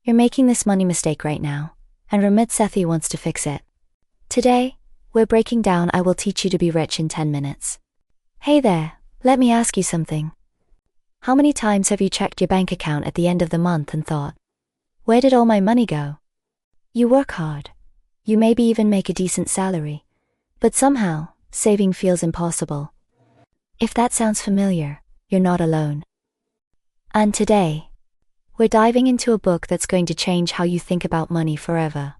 You're making this money mistake right now, and Ramit Sethi wants to fix it. Today, we're breaking down I Will Teach You to Be Rich in 10 minutes. Hey there, let me ask you something. How many times have you checked your bank account at the end of the month and thought, where did all my money go? You work hard. You maybe even make a decent salary. But somehow, saving feels impossible. If that sounds familiar, you're not alone. And today, we're diving into a book that's going to change how you think about money forever.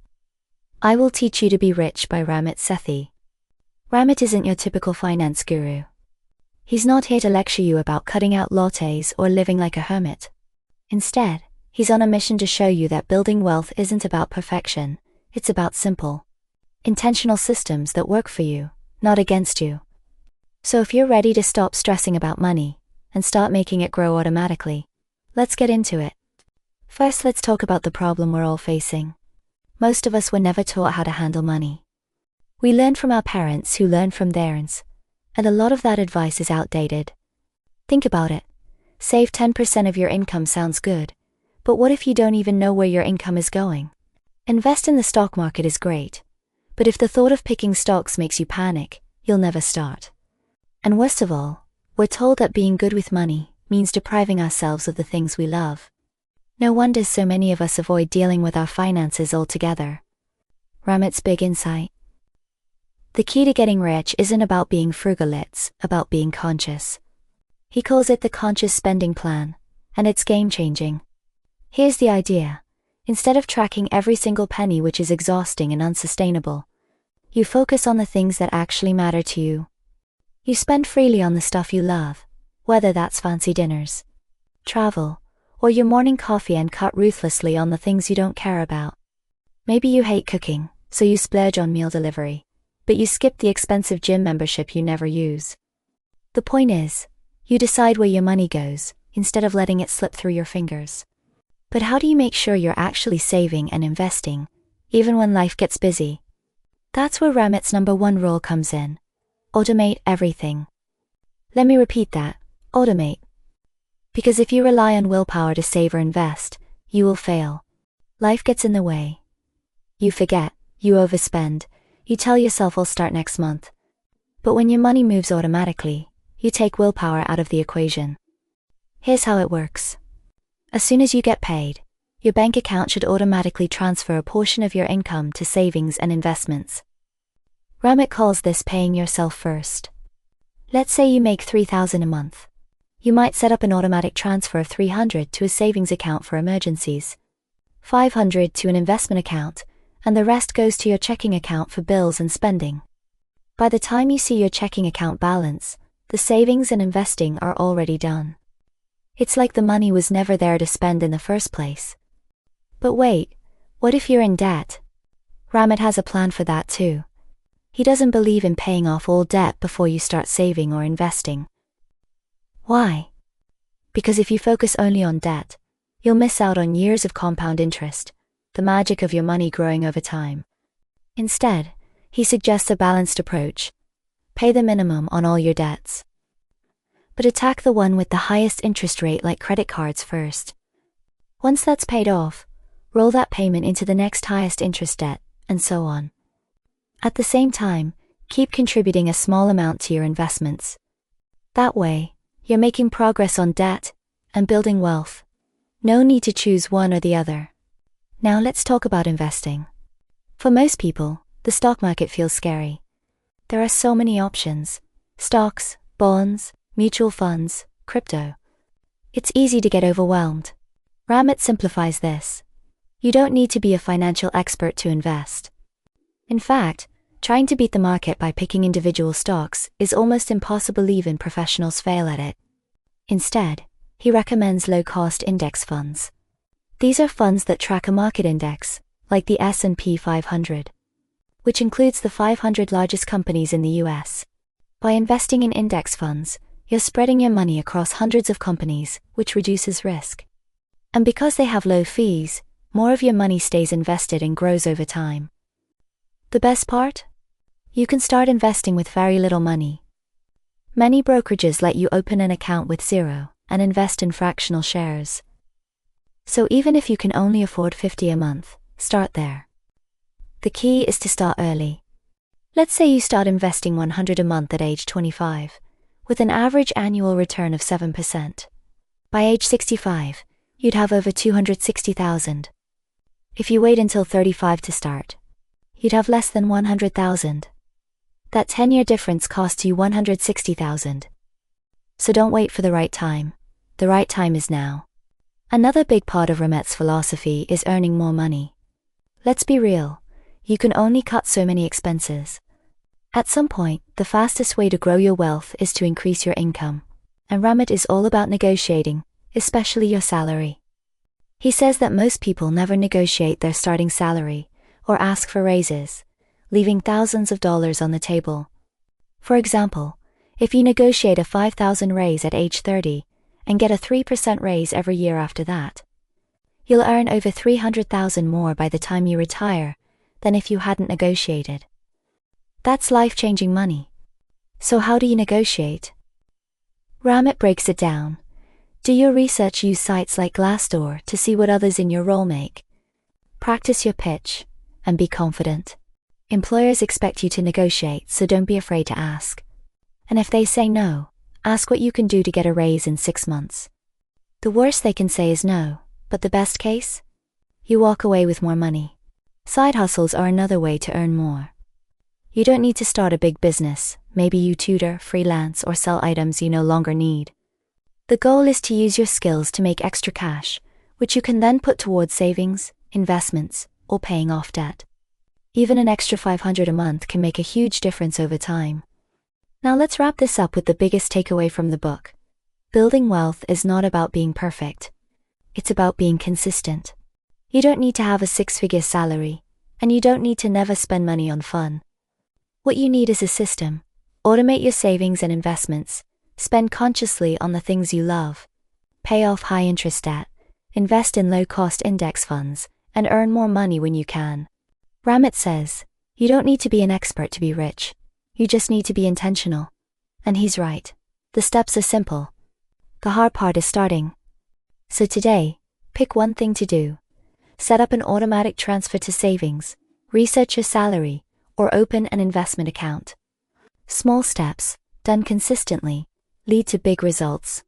I Will Teach You to Be Rich by Ramit Sethi. Ramit isn't your typical finance guru. He's not here to lecture you about cutting out lattes or living like a hermit. Instead, he's on a mission to show you that building wealth isn't about perfection, it's about simple, intentional systems that work for you, not against you. So if you're ready to stop stressing about money and start making it grow automatically, let's get into it. First, let's talk about the problem we're all facing. Most of us were never taught how to handle money. We learned from our parents who learned from theirs, and a lot of that advice is outdated. Think about it. Save 10% of your income sounds good, but what if you don't even know where your income is going? Invest in the stock market is great, but if the thought of picking stocks makes you panic, you'll never start. And worst of all, we're told that being good with money means depriving ourselves of the things we love. No wonder so many of us avoid dealing with our finances altogether. Ramit's big insight. The key to getting rich isn't about being frugal, it's about being conscious. He calls it the conscious spending plan, and it's game-changing. Here's the idea. Instead of tracking every single penny, which is exhausting and unsustainable, you focus on the things that actually matter to you. You spend freely on the stuff you love, whether that's fancy dinners, travel, or your morning coffee, and cut ruthlessly on the things you don't care about. Maybe you hate cooking, so you splurge on meal delivery, but you skip the expensive gym membership you never use. The point is, you decide where your money goes, instead of letting it slip through your fingers. But how do you make sure you're actually saving and investing, even when life gets busy? That's where Ramit's number one rule comes in. Automate everything. Let me repeat that. Automate. Because if you rely on willpower to save or invest, you will fail. Life gets in the way. You forget, you overspend, you tell yourself I'll start next month. But when your money moves automatically, you take willpower out of the equation. Here's how it works. As soon as you get paid, your bank account should automatically transfer a portion of your income to savings and investments. Ramit calls this paying yourself first. Let's say you make $3,000 a month. You might set up an automatic transfer of $300 to a savings account for emergencies, $500 to an investment account, and the rest goes to your checking account for bills and spending. By the time you see your checking account balance, the savings and investing are already done. It's like the money was never there to spend in the first place. But wait, what if you're in debt? Ramit has a plan for that too. He doesn't believe in paying off all debt before you start saving or investing. Why? Because if you focus only on debt, you'll miss out on years of compound interest, the magic of your money growing over time. Instead, he suggests a balanced approach. Pay the minimum on all your debts, but attack the one with the highest interest rate, like credit cards, first. Once that's paid off, roll that payment into the next highest interest debt, and so on. At the same time, keep contributing a small amount to your investments. That way, you're making progress on debt and building wealth. No need to choose one or the other. Now let's talk about investing. For most people, the stock market feels scary. There are so many options: stocks, bonds, mutual funds, crypto. It's easy to get overwhelmed. Ramit simplifies this. You don't need to be a financial expert to invest. In fact, trying to beat the market by picking individual stocks is almost impossible. Even professionals fail at it. Instead, he recommends low-cost index funds. These are funds that track a market index, like the S&P 500, which includes the 500 largest companies in the US. By investing in index funds, you're spreading your money across hundreds of companies, which reduces risk. And because they have low fees, more of your money stays invested and grows over time. The best part? You can start investing with very little money. Many brokerages let you open an account with zero and invest in fractional shares. So even if you can only afford 50 a month, start there. The key is to start early. Let's say you start investing 100 a month at age 25, with an average annual return of 7%. By age 65, you'd have over 260,000. If you wait until 35 to start, you'd have less than 100,000. That 10-year difference costs you 160,000. So don't wait for the right time. The right time is now. Another big part of Ramet's philosophy is earning more money. Let's be real, you can only cut so many expenses. At some point, the fastest way to grow your wealth is to increase your income. And Ramet is all about negotiating, especially your salary. He says that most people never negotiate their starting salary, or ask for raises, leaving thousands of dollars on the table. For example, if you negotiate a $5,000 raise at age 30, and get a 3% raise every year after that, you'll earn over $300,000 more by the time you retire than if you hadn't negotiated. That's life-changing money. So how do you negotiate? Ramet breaks it down. Do your research, use sites like Glassdoor to see what others in your role make. Practice your pitch, and be confident. Employers expect you to negotiate, so don't be afraid to ask. And if they say no, ask what you can do to get a raise in 6 months. The worst they can say is no, but the best case? You walk away with more money. Side hustles are another way to earn more. You don't need to start a big business. Maybe you tutor, freelance, or sell items you no longer need. The goal is to use your skills to make extra cash, which you can then put towards savings, investments, or paying off debt. Even an extra $500 a month can make a huge difference over time. Now let's wrap this up with the biggest takeaway from the book. Building wealth is not about being perfect. It's about being consistent. You don't need to have a 6-figure salary, and you don't need to never spend money on fun. What you need is a system. Automate your savings and investments, spend consciously on the things you love, pay off high-interest debt, invest in low-cost index funds, and earn more money when you can. Ramet says, you don't need to be an expert to be rich. You just need to be intentional. And he's right. The steps are simple. The hard part is starting. So today, pick one thing to do. Set up an automatic transfer to savings, research your salary, or open an investment account. Small steps, done consistently, lead to big results.